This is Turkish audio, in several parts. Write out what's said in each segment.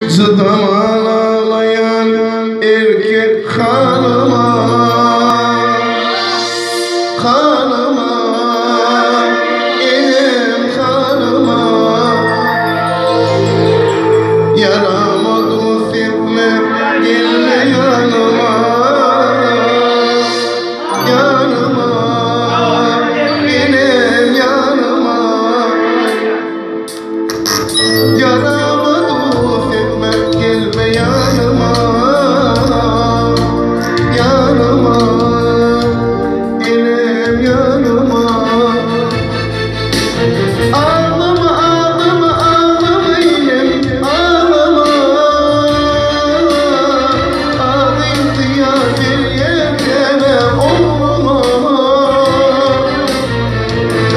Zaman ağlayan erkek hanıma, hanıma, elim hanıma, yarama dost etme, gelme yanıma, yanıma, benim yanıma, yarama dost etme, gelme yanıma, yanıma, elim yanıma. Ağlama, ağlama, ağlama elim, ağlama. Ağlayıp ya bir yere olma.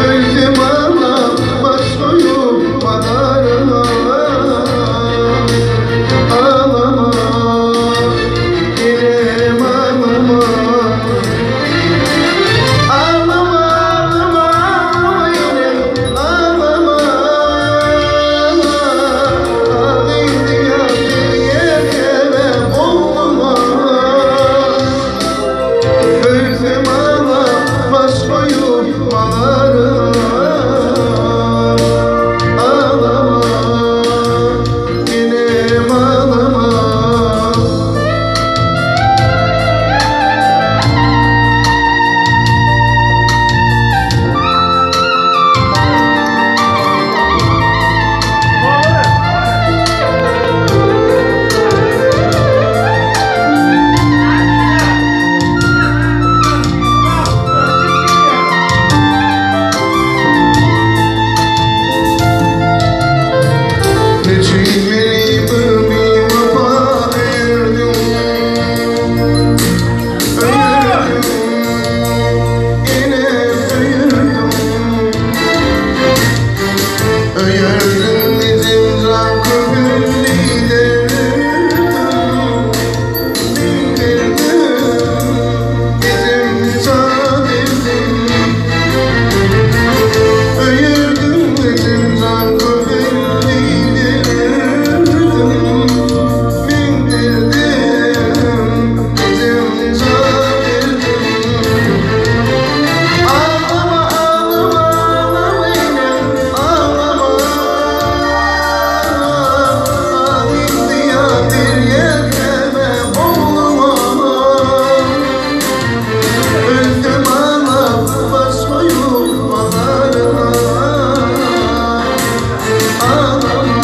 Öldüm ağla, baş koyup baharına. Ağlama, elim ağlama. Ağlama, ağlama, ağlama elim, ağlama. Ağlayıp ya bir yere olma. Öldüm ağla, baş koyup baharına. Ağlama, elim ağlama. Ağlama,